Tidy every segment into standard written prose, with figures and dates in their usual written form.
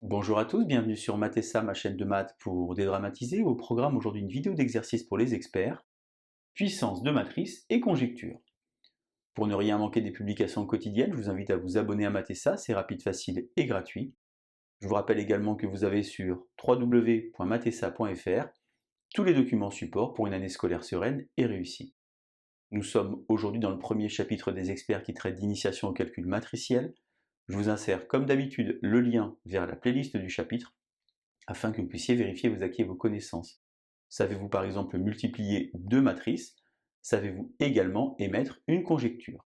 Bonjour à tous, bienvenue sur Mathessa, ma chaîne de maths pour dédramatiser. Au programme aujourd'hui une vidéo d'exercice pour les experts, puissance de matrice et conjecture. Pour ne rien manquer des publications quotidiennes, je vous invite à vous abonner à Mathessa, c'est rapide, facile et gratuit. Je vous rappelle également que vous avez sur www.mathessa.fr tous les documents support pour une année scolaire sereine et réussie. Nous sommes aujourd'hui dans le premier chapitre des experts qui traite d'initiation au calcul matriciel. Je vous insère comme d'habitude le lien vers la playlist du chapitre afin que vous puissiez vérifier vos acquis et vos connaissances. Savez-vous par exemple multiplier deux matrices? Savez-vous également émettre une conjecture?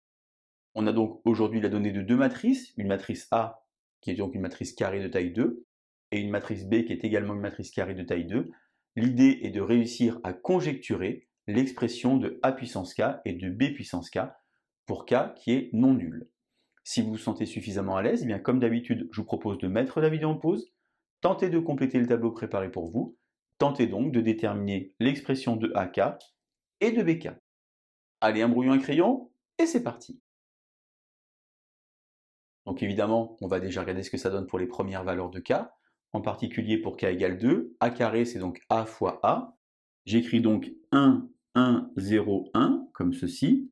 On a donc aujourd'hui la donnée de deux matrices, une matrice A qui est donc une matrice carrée de taille 2 et une matrice B qui est également une matrice carrée de taille 2. L'idée est de réussir à conjecturer l'expression de A puissance K et de B puissance K pour K qui est non nul. Si vous vous sentez suffisamment à l'aise, eh bien comme d'habitude, je vous propose de mettre la vidéo en pause, tentez de compléter le tableau préparé pour vous, tentez donc de déterminer l'expression de AK et de BK. Allez, un brouillon, un crayon, et c'est parti. Donc évidemment, on va déjà regarder ce que ça donne pour les premières valeurs de K, en particulier pour K égale 2, A carré c'est donc A fois A, j'écris donc 1, 1, 0, 1, comme ceci,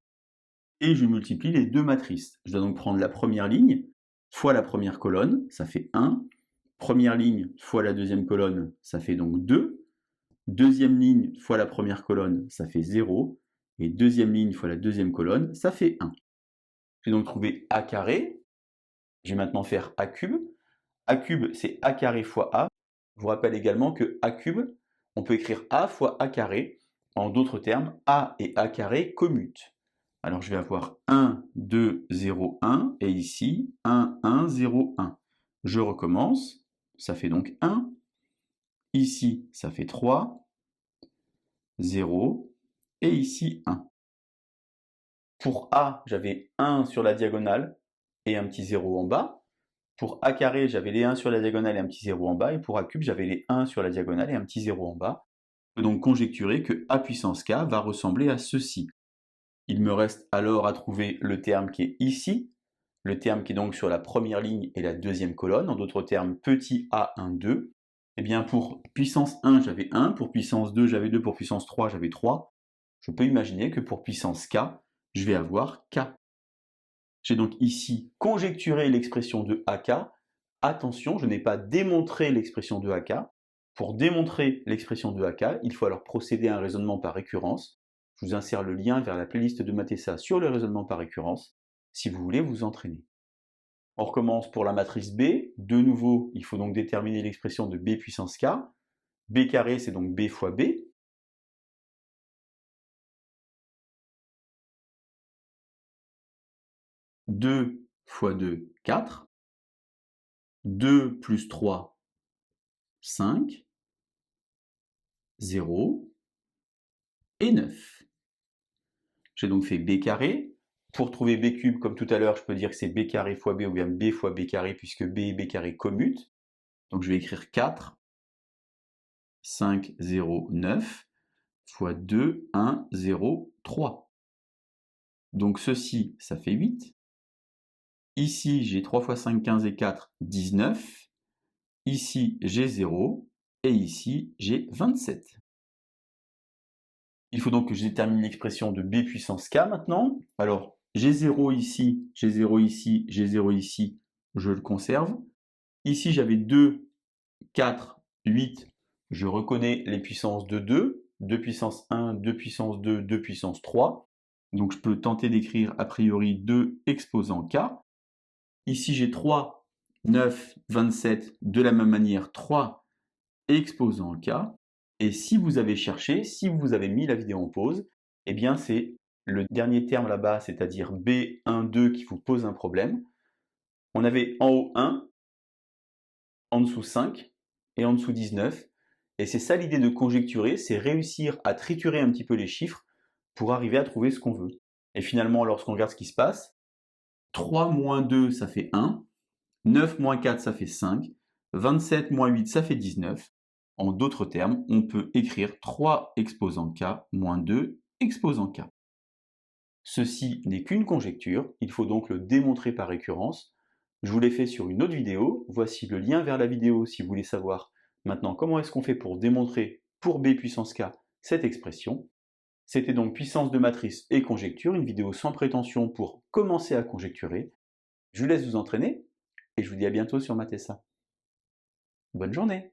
et je multiplie les deux matrices. Je dois donc prendre la première ligne fois la première colonne, ça fait 1, première ligne fois la deuxième colonne, ça fait donc 2, deuxième ligne fois la première colonne, ça fait 0, et deuxième ligne fois la deuxième colonne, ça fait 1. J'ai donc trouvé A carré, je vais maintenant faire A cube. A cube, c'est A carré fois A. Je vous rappelle également que A cube, on peut écrire A fois A carré. En d'autres termes, A et A carré commutent. Alors je vais avoir 1, 2, 0, 1, et ici 1, 1, 0, 1. Je recommence, ça fait donc 1. Ici, ça fait 3, 0, et ici 1. Pour A, j'avais 1 sur la diagonale et un petit 0 en bas. Pour A carré, j'avais les 1 sur la diagonale et un petit 0 en bas. Et pour A cube, j'avais les 1 sur la diagonale et un petit 0 en bas. Je peux donc conjecturer que A puissance K va ressembler à ceci. Il me reste alors à trouver le terme qui est ici, le terme qui est donc sur la première ligne et la deuxième colonne, en d'autres termes petit a1, 2. Eh bien pour puissance 1, j'avais 1, pour puissance 2, j'avais 2, pour puissance 3, j'avais 3. Je peux imaginer que pour puissance k, je vais avoir k. J'ai donc ici conjecturé l'expression de ak. Attention, je n'ai pas démontré l'expression de ak. Pour démontrer l'expression de ak, il faut alors procéder à un raisonnement par récurrence. Je vous insère le lien vers la playlist de Mathessa sur le raisonnement par récurrence, si vous voulez vous entraîner. On recommence pour la matrice B. De nouveau, il faut donc déterminer l'expression de B puissance K. B carré, c'est donc B fois B. « 2 fois 2, 4. 2 plus 3, 5. 0 et 9. J'ai donc fait B carré. Pour trouver B cube, comme tout à l'heure, je peux dire que c'est B carré fois B ou bien B fois B carré, puisque B et B carré commutent. Donc je vais écrire 4, 5, 0, 9, fois 2, 1, 0, 3. Donc ceci, ça fait 8. Ici, j'ai 3 fois 5, 15 et 4, 19. Ici, j'ai 0. Et ici, j'ai 27. Il faut donc que je détermine l'expression de B puissance K maintenant. Alors, j'ai 0 ici, j'ai 0 ici, j'ai 0 ici, je le conserve. Ici, j'avais 2, 4, 8. Je reconnais les puissances de 2. 2 puissance 1, 2 puissance 2, 2 puissance 3. Donc, je peux tenter d'écrire a priori 2 exposant K. Ici, j'ai 3, 9, 27. De la même manière, 3 exposant K. Et si vous avez cherché, si vous avez mis la vidéo en pause, eh bien c'est le dernier terme là-bas, c'est-à-dire B1, 2 qui vous pose un problème. On avait en haut 1, en dessous 5 et en dessous 19. Et c'est ça l'idée de conjecturer, c'est réussir à triturer un petit peu les chiffres pour arriver à trouver ce qu'on veut. Et finalement, lorsqu'on regarde ce qui se passe, 3 moins 2, ça fait 1. 9 moins 4, ça fait 5. 27 moins 8, ça fait 19. En d'autres termes, on peut écrire 3 exposant K moins 2 exposant K. Ceci n'est qu'une conjecture, il faut donc le démontrer par récurrence. Je vous l'ai fait sur une autre vidéo, voici le lien vers la vidéo si vous voulez savoir maintenant comment est-ce qu'on fait pour démontrer pour B puissance K cette expression. C'était donc puissance de matrice et conjecture, une vidéo sans prétention pour commencer à conjecturer. Je vous laisse vous entraîner et je vous dis à bientôt sur Mathessa. Bonne journée!